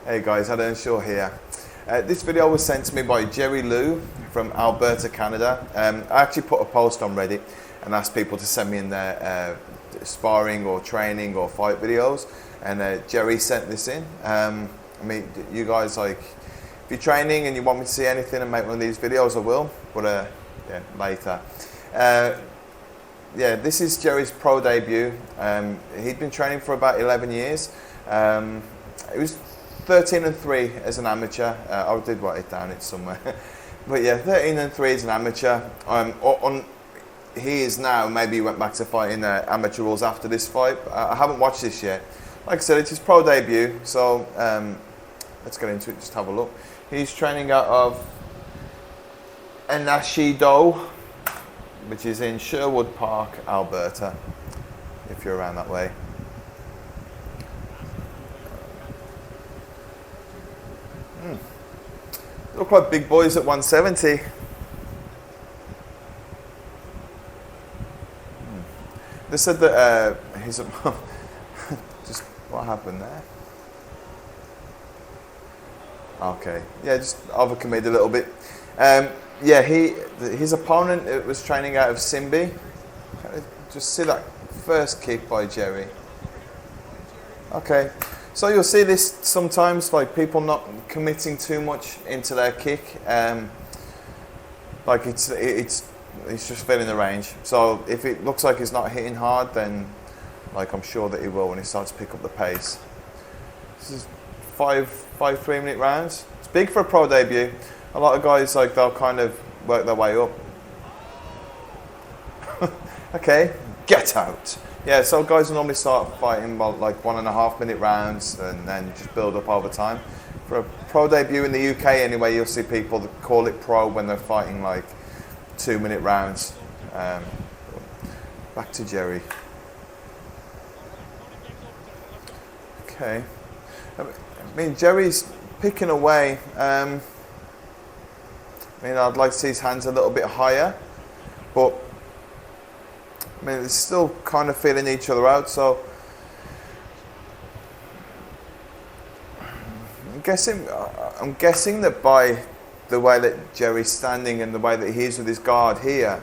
Hey guys, Adam Shaw here. This video was sent to me by Jerry Lou from Alberta, Canada. I actually put a post on Reddit and asked people to send me in their sparring or training or fight videos, and Jerry sent this in. I mean, you guys, like, if you're training and you want me to see anything and make one of these videos, I will, but yeah, later. Yeah, this is Jerry's pro debut. He'd been training for about 11 years. It was 13-3 as an amateur. I did write it down, it's somewhere. But yeah, 13-3 as an amateur. He is now, maybe he went back to fighting amateur rules after this fight. I haven't watched this yet. Like I said, it's his pro debut, so let's get into it, just have a look. He's training out of Enashido, which is in Sherwood Park, Alberta, if you're around that way. Look like big boys at 170. They said that he's a just what happened there? Okay, yeah, just overcommitted a little bit. Yeah, his opponent was training out of Simbi. Just see that first kick by Jerry. Okay. So you'll see this sometimes, like people not committing too much into their kick. Like it's just filling the range. So if it looks like he's not hitting hard, then like I'm sure that he will when he starts to pick up the pace. This is five 3-minute rounds. It's big for a pro debut. A lot of guys, like, they'll kind of work their way up. Okay, get out. Yeah, so guys will normally start fighting like 1.5 minute rounds and then just build up over time. For a pro debut in the UK anyway, you'll see people that call it pro when they're fighting like 2-minute rounds. Back to Jerry. Okay. I mean, Jerry's picking away. I mean, I'd like to see his hands a little bit higher, but I mean, they're still kind of feeling each other out, so I'm guessing that by the way that Jerry's standing and the way that he is with his guard here,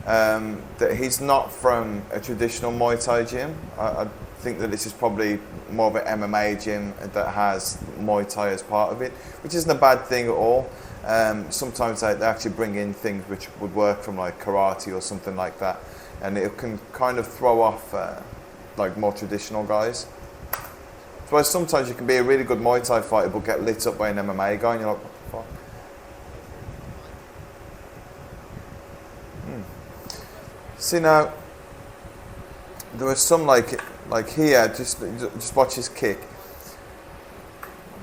that he's not from a traditional Muay Thai gym. I think that this is probably more of an MMA gym that has Muay Thai as part of it, which isn't a bad thing at all. Sometimes they actually bring in things which would work from like karate or something like that, and it can kind of throw off like more traditional guys. So sometimes you can be a really good Muay Thai fighter but get lit up by an MMA guy and you're like, what the fuck? See now, there was some like here, just watch his kick.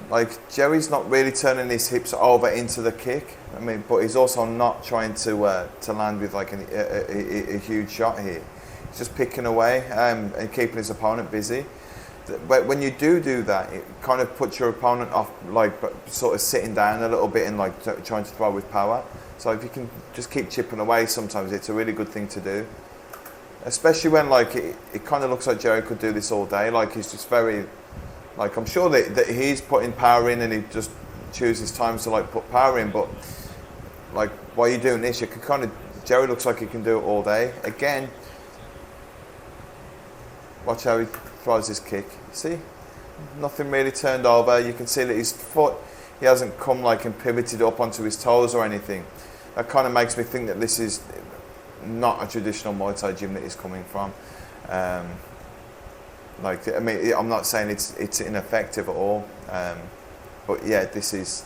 Like, Jerry's not really turning his hips over into the kick. I mean, but he's also not trying to land with like a huge shot here. He's just picking away and keeping his opponent busy. But when you do that, it kind of puts your opponent off, like sort of sitting down a little bit and like trying to throw with power. So if you can just keep chipping away, sometimes it's a really good thing to do. Especially when like it kind of looks like Jerry could do this all day. Like he's just very. Like, I'm sure that he's putting power in and he just chooses times to like put power in, but like while you're doing this, you can kind of, Jerry looks like he can do it all day. Again, watch how he throws his kick. See? Nothing really turned over. You can see that his foot, he hasn't come like and pivoted up onto his toes or anything. That kind of makes me think that this is not a traditional Muay Thai gym that he's coming from. Like, I mean, I'm not saying it's ineffective at all, but yeah, this is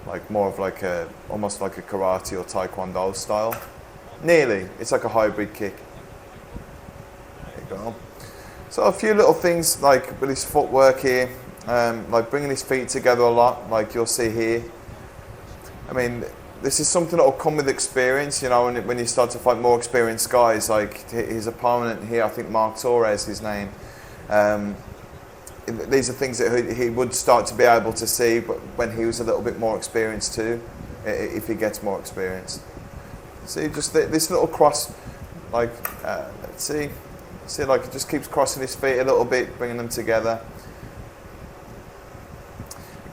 like more of like almost like a karate or taekwondo style. Nearly, it's like a hybrid kick. There you go. So a few little things like with his footwork here, like bringing his feet together a lot, like you'll see here. I mean, this is something that will come with experience, you know, when you start to fight more experienced guys, like his opponent here, I think Mark Torres, his name. These are things that he would start to be able to see, but when he was a little bit more experienced too, if he gets more experienced. See, just this little cross, like, let's see, like it just keeps crossing his feet a little bit, bringing them together.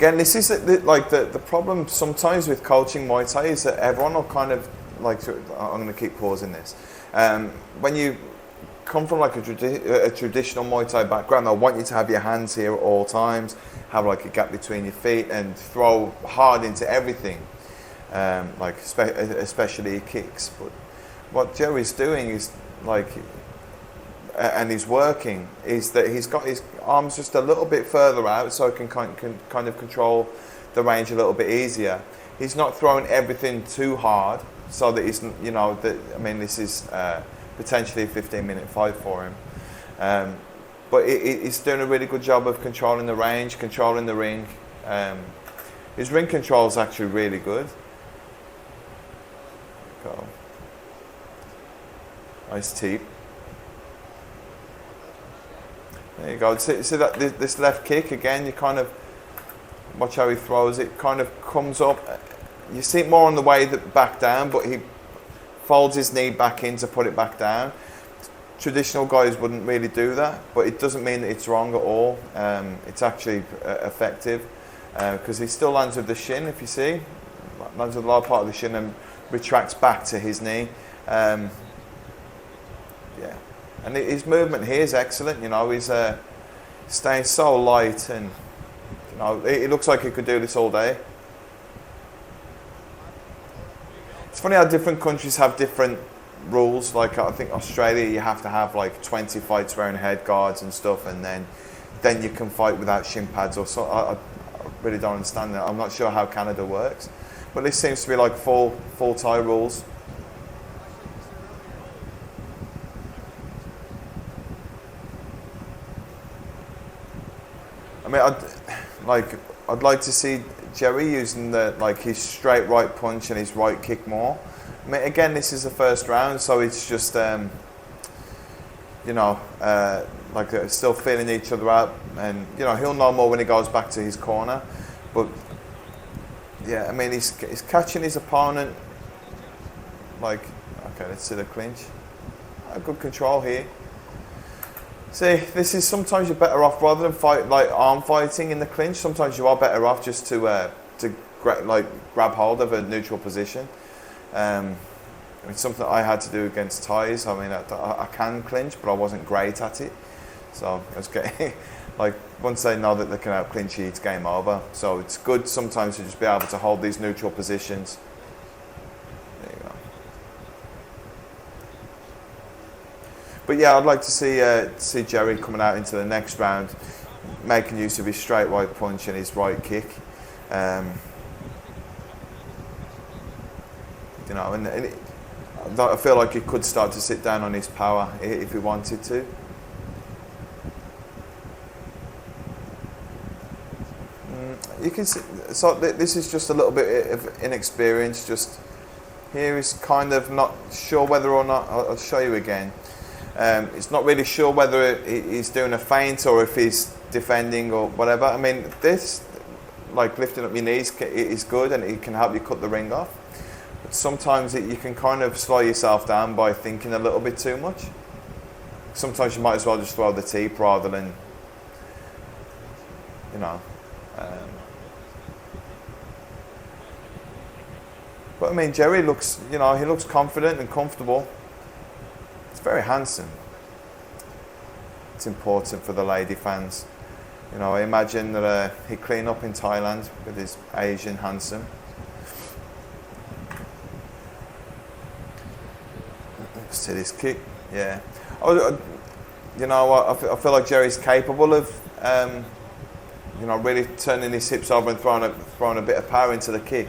Again, this is the problem sometimes with coaching Muay Thai is that everyone will kind of I'm going to keep pausing this. When you come from like a traditional Muay Thai background, I want you to have your hands here at all times, have like a gap between your feet, and throw hard into everything, especially kicks. But what Jerry's doing is and he's working, is that he's got his arms just a little bit further out, so he can kind of control the range a little bit easier. He's not throwing everything too hard, so that he's, this is potentially a 15-minute fight for him. But he's doing a really good job of controlling the range, controlling the ring. His ring control is actually really good. Go. Nice teep. There you go. See that this left kick again? You kind of watch how he throws it. Kind of comes up. You see it more on the way back down, but he folds his knee back in to put it back down. Traditional guys wouldn't really do that, but it doesn't mean that it's wrong at all. It's actually effective because he still lands with the shin. If you see, lands with the lower part of the shin and retracts back to his knee. Yeah. And his movement here is excellent. He's staying so light, and it looks like he could do this all day. It's funny how different countries have different rules. Like I think Australia, you have to have like 20 fights wearing head guards and stuff, and then you can fight without shin pads or so. I really don't understand that. I'm not sure how Canada works, but this seems to be like full Thai rules. I'd like to see Jerry using his straight right punch and his right kick more. Again, this is the first round, so it's just still feeling each other out, and he'll know more when he goes back to his corner. But yeah, he's catching his opponent. Okay, let's see the clinch. Good control here. See, this is sometimes you're better off rather than arm fighting in the clinch. Sometimes you are better off just to grab hold of a neutral position. It's something I had to do against Thais. I can clinch, but I wasn't great at it. So I was getting once they know that they can out clinch you, it's game over. So it's good sometimes to just be able to hold these neutral positions. There you go. But yeah, I'd like to see Jerry coming out into the next round, making use of his straight right punch and his right kick. I feel like he could start to sit down on his power if he wanted to. You can see, so this is just a little bit of inexperience. Just here he's kind of not sure whether or not. I'll show you again. It's not really sure whether he's doing a feint or if he's defending or whatever. This, lifting up your knees, is good, and it can help you cut the ring off. But sometimes you can kind of slow yourself down by thinking a little bit too much. Sometimes you might as well just throw the teep rather than, But Jerry looks, he looks confident and comfortable. It's very handsome. It's important for the lady fans. I imagine that he'd clean up in Thailand with his Asian handsome. See this kick, yeah. I feel like Jerry's capable of, really turning his hips over and throwing a bit of power into the kick.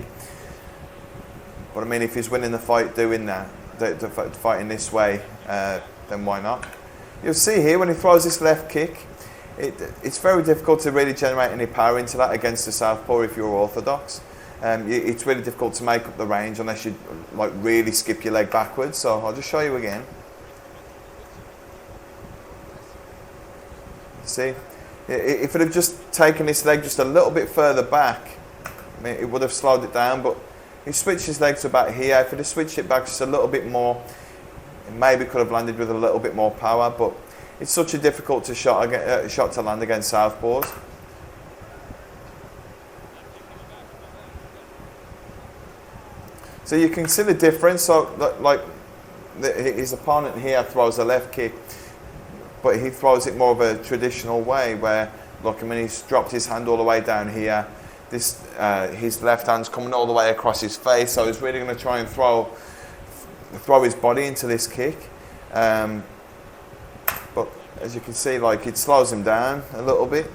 But if he's winning the fight doing that, fighting this way, then why not? You'll see here when he throws this left kick, it's very difficult to really generate any power into that against the southpaw if you're orthodox. It's really difficult to make up the range unless you really skip your leg backwards. So I'll just show you again. See, if it had just taken his leg just a little bit further back, it would have slowed it down. But he switched his leg to about here. If it had switched it back just a little bit more, it maybe could have landed with a little bit more power. But it's such a difficult shot to land against southpaws. So you can see the difference. So like his opponent here throws a left kick, but he throws it more of a traditional way where, look, I mean, he's dropped his hand all the way down here. This his left hand's coming all the way across his face, so he's really going to try and throw his body into this kick. But as you can see, like, it slows him down a little bit.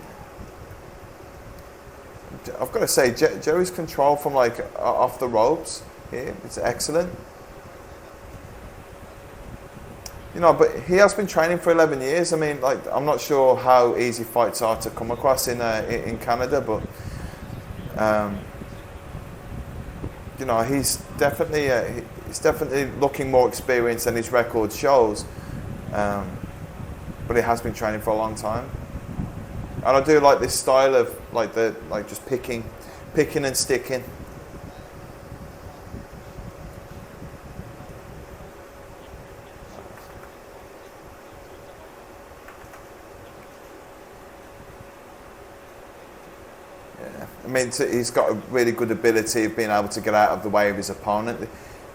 I've got to say, Jerry's control from like off the ropes here, it's excellent. You know, but he has been training for 11 years. I mean, like, I'm not sure how easy fights are to come across in Canada, but you know, he's definitely looking more experienced than his record shows. But he has been training for a long time, and I do like this style of like just picking and sticking. Yeah, I mean, he's got a really good ability of being able to get out of the way of his opponent.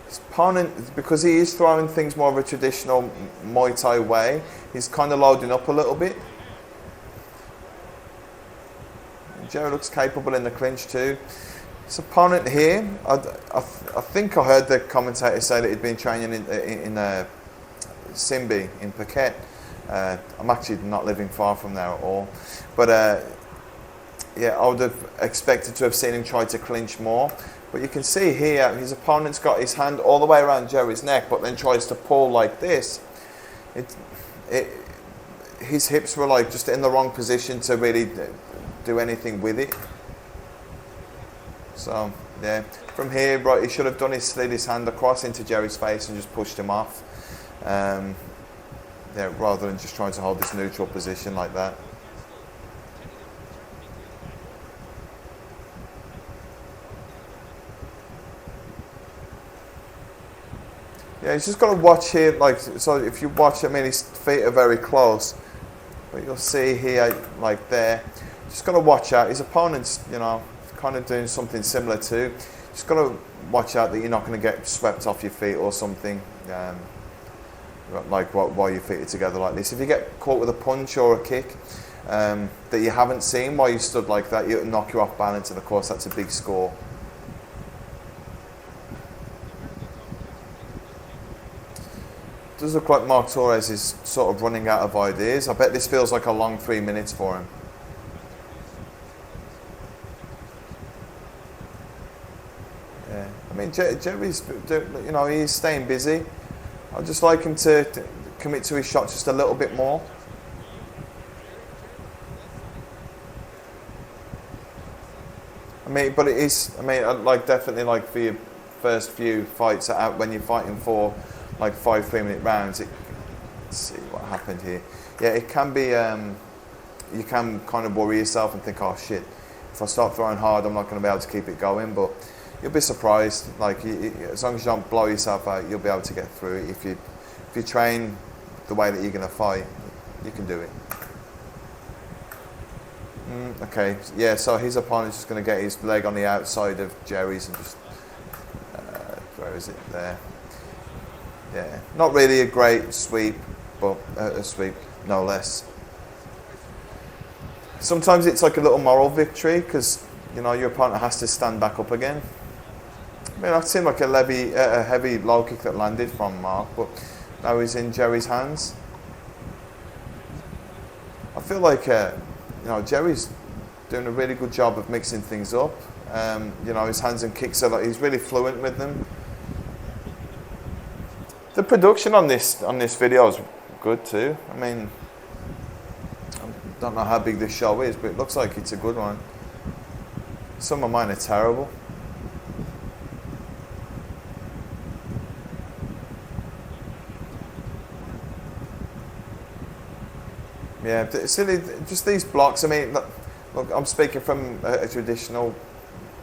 His opponent, because he is throwing things more of a traditional Muay Thai way, he's kind of loading up a little bit. Jerry looks capable in the clinch too. His opponent here, I think I heard the commentator say that he'd been training in Simbi in Phuket. I'm actually not living far from there at all, but yeah, I would have expected to have seen him try to clinch more. But you can see here, his opponent's got his hand all the way around Jerry's neck, but then tries to pull like this. His hips were like just in the wrong position to really do anything with it. So yeah, from here, right, he should have done is slid his hand across into Jerry's face and just pushed him off. Yeah, rather than just trying to hold this neutral position like that. Yeah, he's just got to watch here, like, so if you watch, I mean, his feet are very close, but you'll see here, like there, just got to watch out. His opponent's, you know, kind of doing something similar too. Just got to watch out that you're not going to get swept off your feet or something, like while your feet are together like this. If you get caught with a punch or a kick that you haven't seen while you stood like that, it'll knock you off balance, and of course that's a big score. It does look like Mark Torres is sort of running out of ideas. I bet this feels like a long 3 minutes for him. Yeah, I mean, Jerry's, you know, he's staying busy. I'd just like him to commit to his shot just a little bit more. I mean, but it is, I mean, like, definitely, like, for your first few fights out when you're fighting for like 5 3-minute rounds, let's see what happened here. Yeah, it can be, you can kind of worry yourself and think, oh shit, if I start throwing hard, I'm not going to be able to keep it going. But you'll be surprised. Like, as long as you don't blow yourself out, you'll be able to get through it. If you train the way that you're going to fight, you can do it. Okay, yeah. So his opponent's just going to get his leg on the outside of Jerry's and just where is it there? Yeah, not really a great sweep, but a sweep no less. Sometimes it's like a little moral victory because, you know, your opponent has to stand back up again. I mean, that seemed like a heavy low kick that landed from Mark, but now he's in Jerry's hands. I feel like, you know, Jerry's doing a really good job of mixing things up. You know, his hands and kicks are like, he's really fluent with them. The production on this video is good too. I mean, I don't know how big this show is, but it looks like it's a good one. Some of mine are terrible. Yeah, silly, just these blocks. I mean, look, I'm speaking from a traditional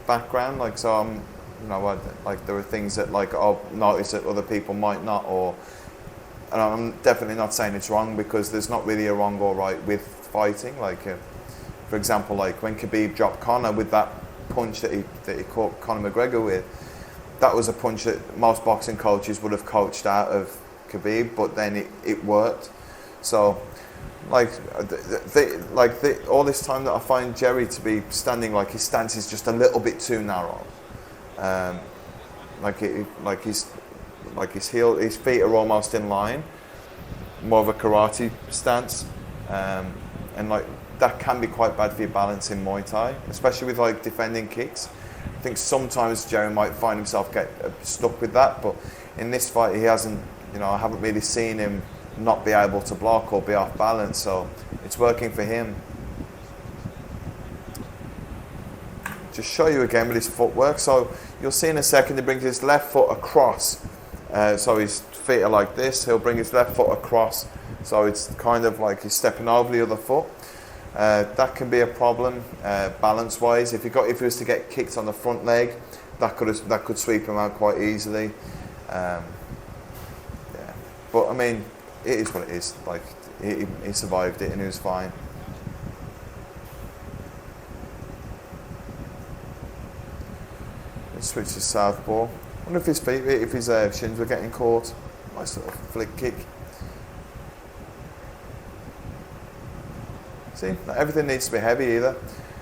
background, like, so I'm, you know, like, there are things that, like, I'll notice that other people might not, and I'm definitely not saying it's wrong, because there's not really a wrong or right with fighting. Like, for example, like when Khabib dropped Conor with that punch that he caught Conor McGregor with, that was a punch that most boxing coaches would have coached out of Khabib, but then it worked. So, all this time that I find Jerry to be standing, like his stance is just a little bit too narrow. His feet are almost in line, more of a karate stance, and like that can be quite bad for your balance in Muay Thai, especially with like defending kicks. I think sometimes Jerry might find himself get stuck with that, but in this fight he hasn't. I haven't really seen him not be able to block or be off balance, so it's working for him. Just show you again with his footwork. So you'll see in a second he brings his left foot across. So his feet are like this. He'll bring his left foot across. So it's kind of like he's stepping over the other foot. That can be a problem balance-wise. If he was to get kicked on the front leg, that could sweep him out quite easily. Yeah. But I mean, it is what it is. Like he survived it and he was fine. Let's switch to southpaw. I wonder if his shins were getting caught. Nice little flick kick. See, not everything needs to be heavy either.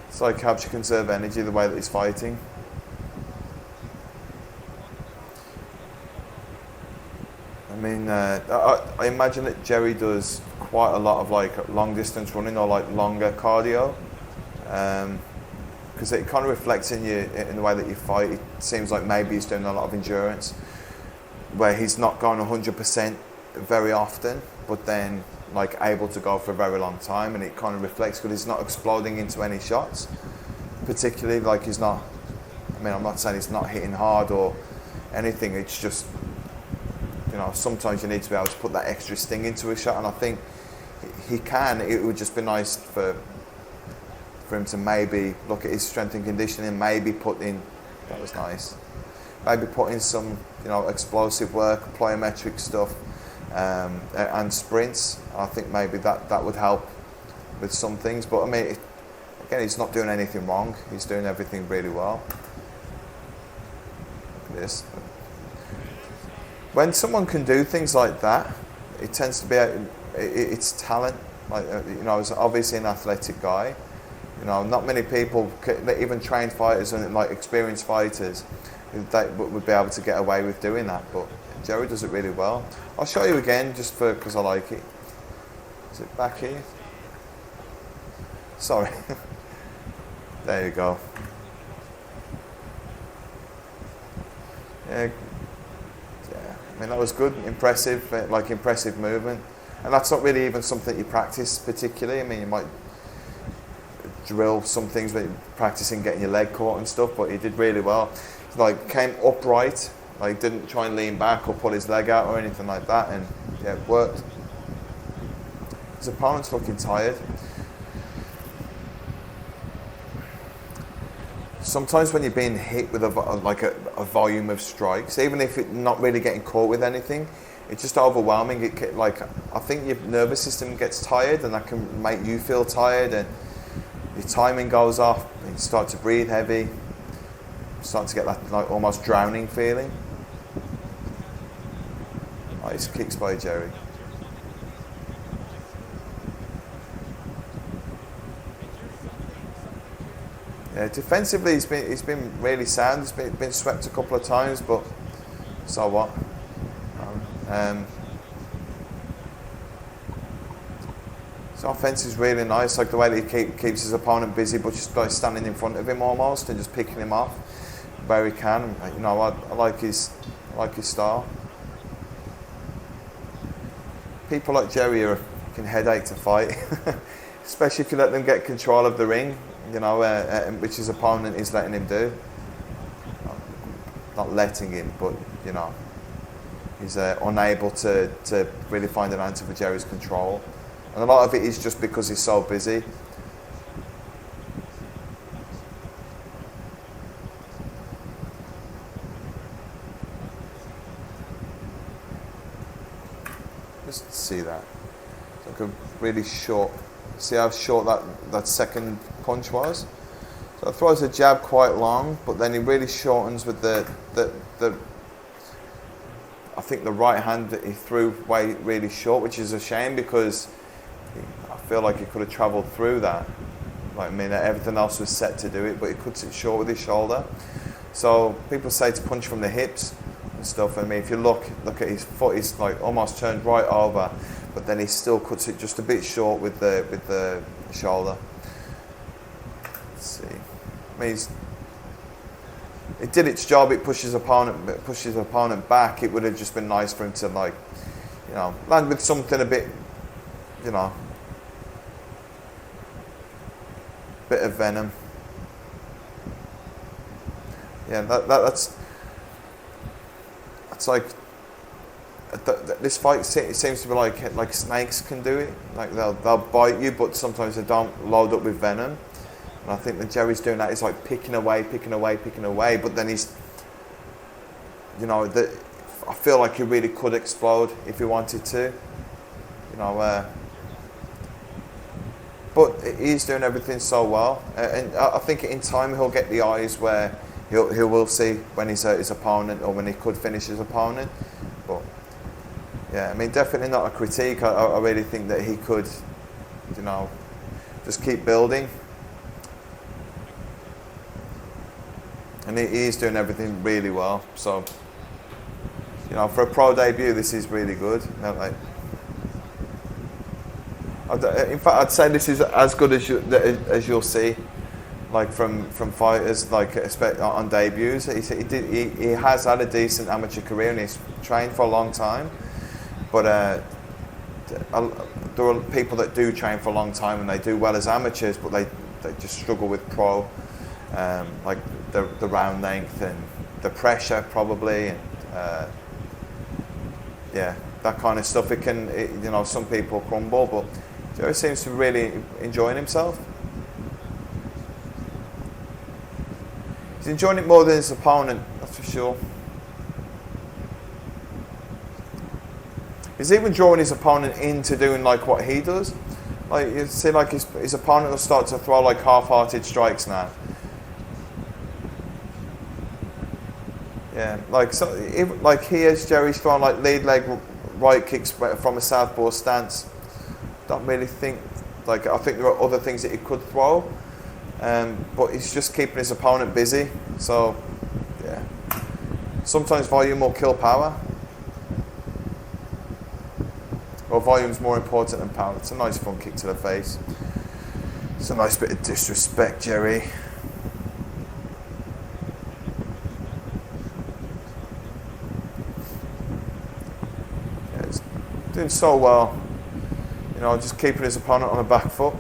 It's like helps you conserve energy the way that he's fighting. I mean, I imagine that Jerry does quite a lot of like long distance running or like longer cardio, because it kind of reflects in the way that you fight. It seems like maybe he's doing a lot of endurance, where he's not going 100% very often, but then like able to go for a very long time, and it kind of reflects because he's not exploding into any shots, particularly like he's not. I mean, I'm not saying he's not hitting hard or anything. It's just, sometimes you need to be able to put that extra sting into a shot, and I think he can. It would just be nice for him to maybe look at his strength and conditioning, maybe put in. That was nice. Maybe put in some, explosive work, plyometric stuff, and sprints. I think maybe that would help with some things. But I mean, again, he's not doing anything wrong. He's doing everything really well. Look at this. When someone can do things like that, it tends to be it's talent. Like he's obviously an athletic guy. Not many people, even trained fighters and like experienced fighters, would be able to get away with doing that. But Jerry does it really well. I'll show you again just because I like it. Is it back here? Sorry. There you go. Yeah. I mean, that was good, impressive movement. And that's not really even something you practice particularly. I mean, you might drill some things when you're practicing getting your leg caught and stuff, but he did really well. Like, came upright, like didn't try and lean back or pull his leg out or anything like that, and yeah, it worked. His opponent's looking tired. Sometimes when you're being hit with a volume of strikes, even if it's not really getting caught with anything, it's just overwhelming. I think your nervous system gets tired, and that can make you feel tired, and your timing goes off. You start to breathe heavy, you start to get that like almost drowning feeling. Nice kicks by Jerry. Yeah, defensively he's been really sound. He's been swept a couple of times, but so what? His offense is really nice, like the way that he keeps his opponent busy, but just like standing in front of him almost and just picking him off where he can. I like his style. People like Jerry are a fucking headache to fight, especially if you let them get control of the ring. Which his opponent is letting him do. Not letting him, but he's unable to really find an answer for Jerry's control. And a lot of it is just because he's so busy. Just see that. It's like a really short. See how short that second punch was? So throws a jab quite long, but then he really shortens with the I think the right hand that he threw way really short, which is a shame because I feel like he could have travelled through that. Like, I mean, everything else was set to do it, but he cuts it short with his shoulder. So people say to punch from the hips and stuff. I mean, if you look at his foot, he's like almost turned right over, but then he still cuts it just a bit short with the shoulder. Let's see. I mean, it did its job. It pushes his opponent back. It would have just been nice for him to, like, you know, land with something a bit, you know, bit of venom. Yeah, that's like this fight. It seems to be like snakes can do it. Like they'll bite you, but sometimes they don't load up with venom. And I think that Jerry's doing that. He's like picking away, but then he's, you know, I feel like he really could explode if he wanted to, you know. But he's doing everything so well, and I think in time he'll get the eyes where he will see when he's his opponent or when he could finish his opponent. But yeah, I mean, definitely not a critique. I really think that he could, you know, just keep building. And he is doing everything really well. So, you know, for a pro debut, this is really good. Like, in fact, I'd say this is as good as you'll see, like from fighters, like on debuts. He has had a decent amateur career and he's trained for a long time. But there are people that do train for a long time and they do well as amateurs, but they just struggle with pro. Like the round length and the pressure probably, and yeah, that kind of stuff. You know, some people crumble, but Jerry seems to be really enjoying himself. He's enjoying it more than his opponent, that's for sure. He's even drawing his opponent into doing like what he does. Like, you see, like his opponent will start to throw like half-hearted strikes now. Yeah, like so, like here's Jerry's throwing like lead leg right kicks from a southpaw stance. Don't really think, like, I think there are other things that he could throw, but he's just keeping his opponent busy. So yeah, sometimes volume will kill power, or volume's more important than power. It's a nice fun kick to the face. It's a nice bit of disrespect, Jerry. Doing so well, you know, just keeping his opponent on the back foot.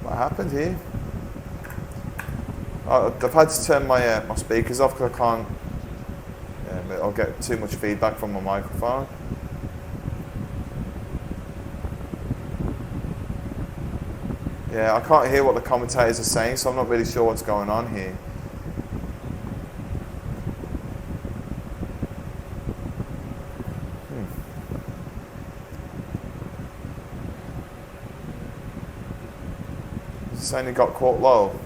What happened here? I've had to turn my my speakers off because I can't. I'll get too much feedback from my microphone. Yeah, I can't hear what the commentators are saying, so I'm not really sure what's going on here. Saying he got caught low.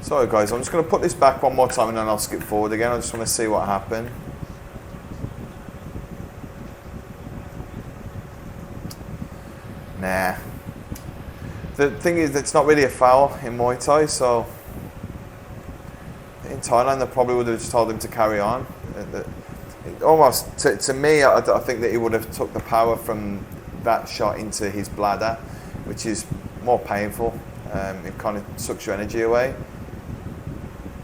Sorry guys, I'm just going to put this back one more time and then I'll skip forward again. I just want to see what happened. Nah. The thing is, it's not really a foul in Muay Thai, so in Thailand they probably would have just told him to carry on. Almost, to me, I think that he would have took the power from that shot into his bladder, which is more painful. It kind of sucks your energy away.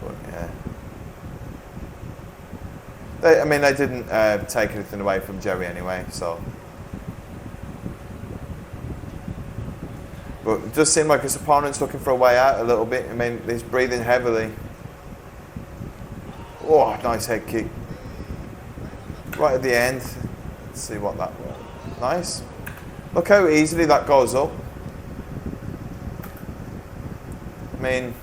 But yeah, they didn't take anything away from Jerry anyway. So, but it does seem like his opponent's looking for a way out a little bit. I mean, he's breathing heavily. Oh, nice head kick. Right at the end. Let's see what that was. Nice. Look how easily that goes up. I mean,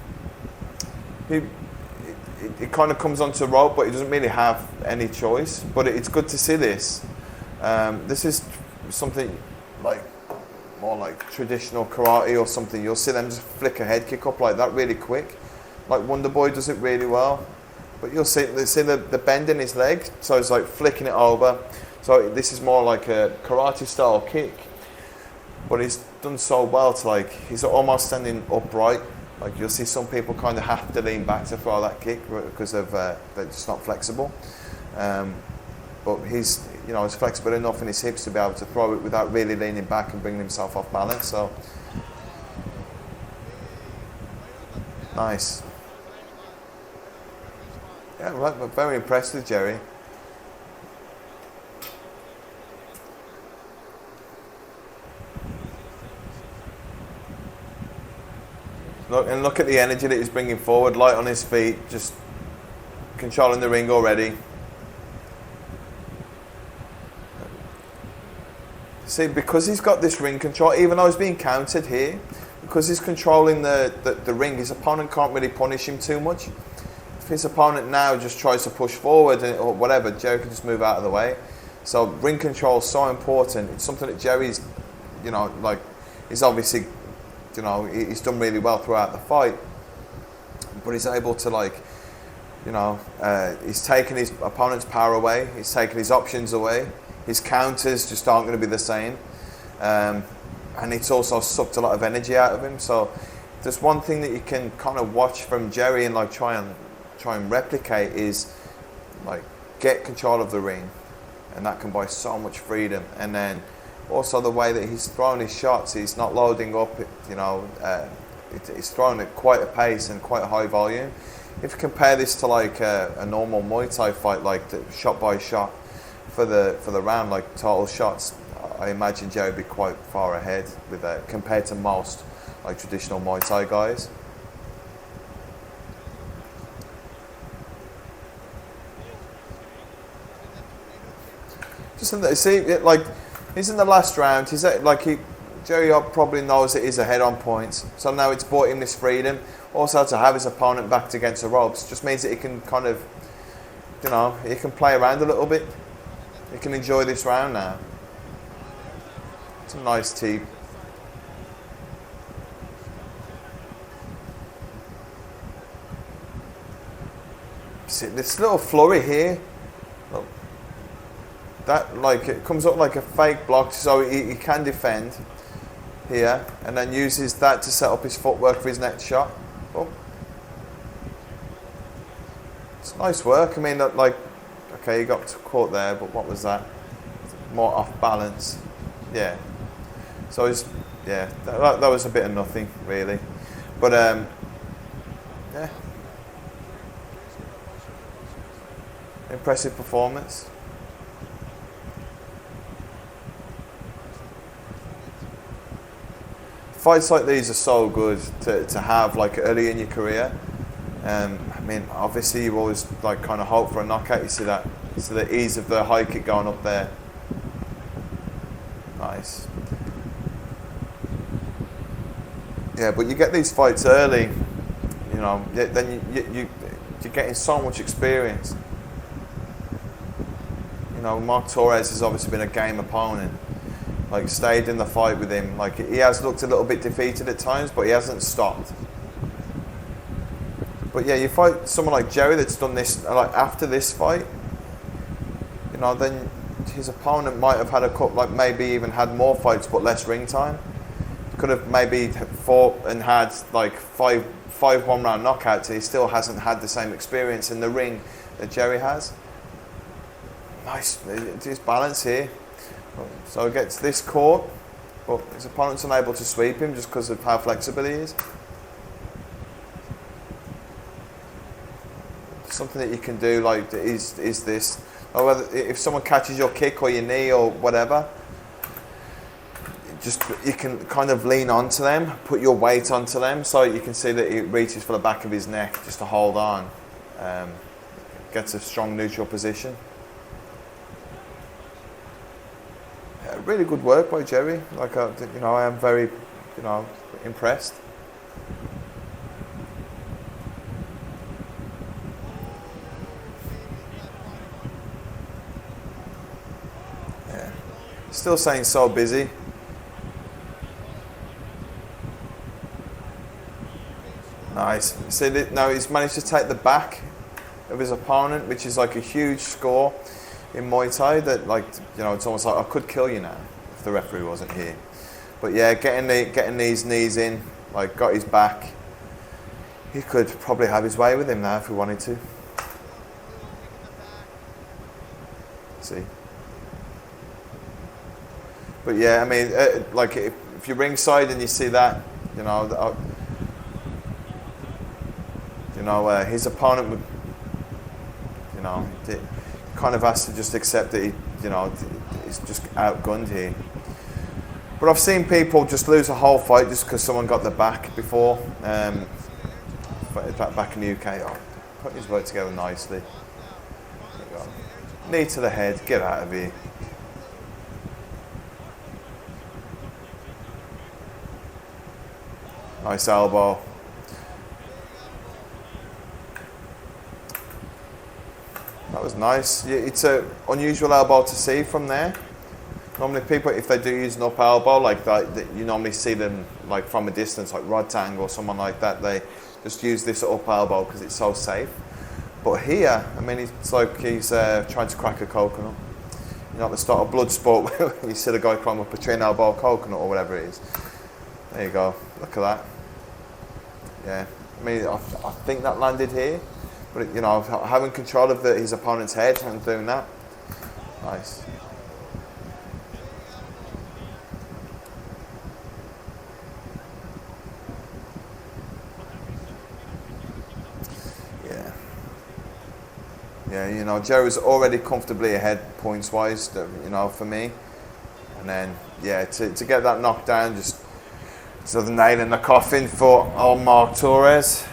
it kind of comes onto rope, but he doesn't really have any choice. But it's good to see this. This is something like more like traditional karate or something. You'll see them just flick a head kick up like that really quick. Like Wonder Boy does it really well. But you'll see the bend in his leg, so it's like flicking it over. So this is more like a karate style kick. But he's done so well to like, he's almost standing upright. Like you'll see some people kind of have to lean back to throw that kick because of they're just not flexible. But he's, you know, he's flexible enough in his hips to be able to throw it without really leaning back and bringing himself off balance. So nice. Yeah, right, but very impressed with Jerry. Look at the energy that he's bringing forward, light on his feet, just controlling the ring already. See, because he's got this ring control, even though he's being countered here, because he's controlling the ring, his opponent can't really punish him too much. If his opponent now just tries to push forward or whatever, Jerry can just move out of the way. So ring control is so important. It's something that Jerry's, you know, like, he's obviously, you know, he's done really well throughout the fight, but he's able to, like, you know, he's taken his opponent's power away, he's taken his options away, his counters just aren't going to be the same, and it's also sucked a lot of energy out of him. So there's one thing that you can kind of watch from Jerry and like try and replicate is like get control of the ring, and that can buy so much freedom. And then also the way that he's throwing his shots, he's not loading up, you know, he's throwing at quite a pace and quite a high volume. If you compare this to like a normal Muay Thai fight, like the shot by shot for the round, like total shots, I imagine Jerry would be quite far ahead with that compared to most like traditional Muay Thai guys. Just in the, see, like he's in the last round. He's at, like Jerry probably knows that he's ahead on points. So now it's bought him this freedom. Also to have his opponent backed against the ropes just means that he can kind of, you know, he can play around a little bit. He can enjoy this round now. It's a nice tee. See this little flurry here. Look, that like it comes up like a fake block, so he can defend here, and then uses that to set up his footwork for his next shot. Oh. It's nice work. I mean, like, okay, you got caught there, but what was that? More off balance. Yeah. So it's, yeah, that was a bit of nothing really, but yeah, impressive performance. Fights like these are so good to have like early in your career. I mean, obviously you always like kind of hope for a knockout. You see that, so the ease of the high kick going up there. Nice. Yeah, but you get these fights early, you know, then you're getting so much experience. You know, Mark Torres has obviously been a game opponent. Like, stayed in the fight with him. Like, he has looked a little bit defeated at times, but he hasn't stopped. But yeah, you fight someone like Jerry that's done this, like after this fight, you know, then his opponent might have had a couple, like maybe even had more fights but less ring time. Could have maybe fought and had like five 1-round knockouts, and he still hasn't had the same experience in the ring that Jerry has. Nice, his balance here. So he gets this caught, but his opponent's unable to sweep him just because of how flexible he is. Something that you can do like is this, or whether if someone catches your kick or your knee or whatever, just you can kind of lean onto them, put your weight onto them, so you can see that he reaches for the back of his neck just to hold on, gets a strong neutral position. Really good work by Jerry. Like, you know, I am very, you know, impressed. Still saying so busy. Nice. See, now he's managed to take the back of his opponent, which is like a huge score in Muay Thai. That, like, you know, it's almost like I could kill you now if the referee wasn't here. But yeah, getting these knees in, like, got his back. He could probably have his way with him now if he wanted to. See. But yeah, I mean, like, if you're ringside and you see that, you know, his opponent would, you know, kind of has to just accept that he, you know, he's just outgunned here. But I've seen people just lose a whole fight just because someone got the back before. Back in the UK, putting his work together nicely. There you go. Knee to the head, get out of here. Nice elbow. That was nice. It's an unusual elbow to see from there. Normally people, if they do use an up elbow like that, you normally see them like from a distance, like Rodtang or someone like that, they just use this up elbow because it's so safe. But here, I mean, it's like he's trying to crack a coconut. You know, at the start of Bloodsport, where you see the guy climb up a tree and elbow a coconut or whatever it is. There you go. Look at that. Yeah. I mean, I think that landed here. But, you know, having control of his opponent's head and doing that. Nice. Yeah, you know, Jerry's already comfortably ahead points-wise, you know, for me. And then, yeah, to get that knockdown, just sort of the nail in the coffin for old Mark Torres.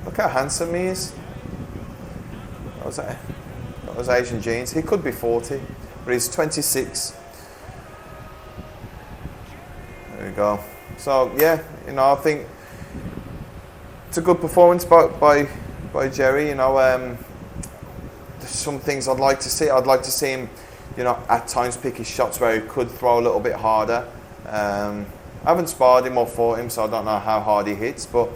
Look how handsome he is. That was Asian genes. He could be 40, but he's 26. There we go. So, yeah, you know, I think it's a good performance by Jerry. You know, there's some things I'd like to see. I'd like to see him, you know, at times pick his shots where he could throw a little bit harder. I haven't sparred him or fought him, so I don't know how hard he hits, but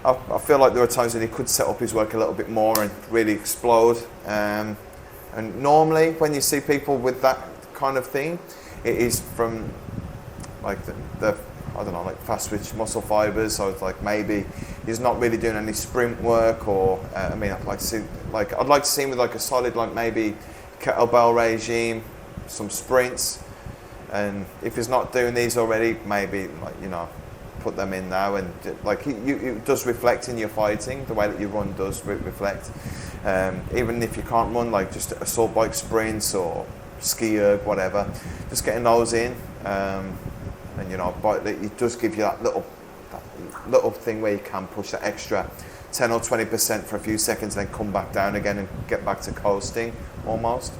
I feel like there are times when he could set up his work a little bit more and really explode. And normally when you see people with that kind of thing, it is from like the I don't know, like fast twitch muscle fibers. So it's like maybe he's not really doing any sprint work, or I mean, I'd like to see him with like a solid, like maybe kettlebell regime, some sprints, and if he's not doing these already, maybe, like, you know, put them in now, and like it does reflect in your fighting. The way that you run does reflect. Even if you can't run, like just assault bike sprints or ski erg, whatever, just getting those in. And you know, but it does give you that little thing where you can push that extra 10 or 20% for a few seconds, and then come back down again and get back to coasting almost.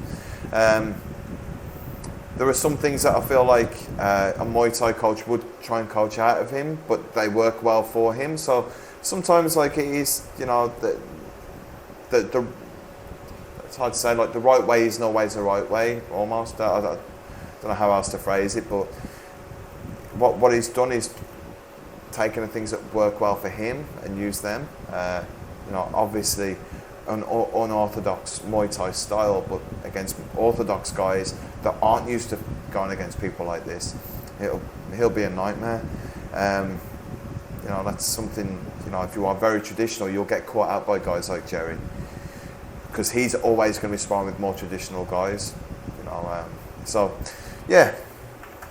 There are some things that I feel like a Muay Thai coach would try and coach out of him, but they work well for him. So sometimes, like, it is, you know, the it's hard to say, like, the right way is no always the right way, almost. I don't know how else to phrase it, but what he's done is taken the things that work well for him and use them. You know, obviously an unorthodox Muay Thai style, but against orthodox guys that aren't used to going against people like this, he'll be a nightmare. You know, that's something, you know, if you are very traditional, you'll get caught out by guys like Jerry, because he's always going to be sparring with more traditional guys. You know, so yeah.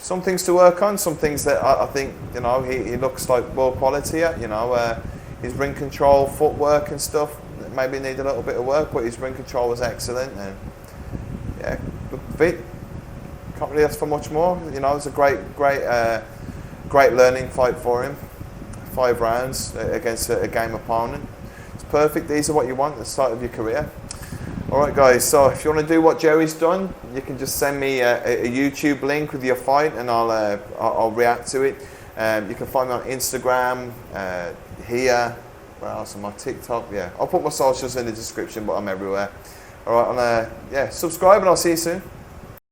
Some things to work on, some things that I think, you know, he looks like world quality at, you know, his ring control, footwork and stuff, maybe need a little bit of work, but his ring control was excellent, and yeah, good fit. Can't really ask for much more, you know. It was a great learning fight for him. 5 rounds against a game opponent. It's perfect. These are what you want at the start of your career. Alright guys, so if you want to do what Jerry's done, you can just send me a YouTube link with your fight, and I'll react to it. You can find me on Instagram, here, where else am I, TikTok, yeah. I'll put my socials in the description, but I'm everywhere. All right, and yeah, subscribe, and I'll see you soon.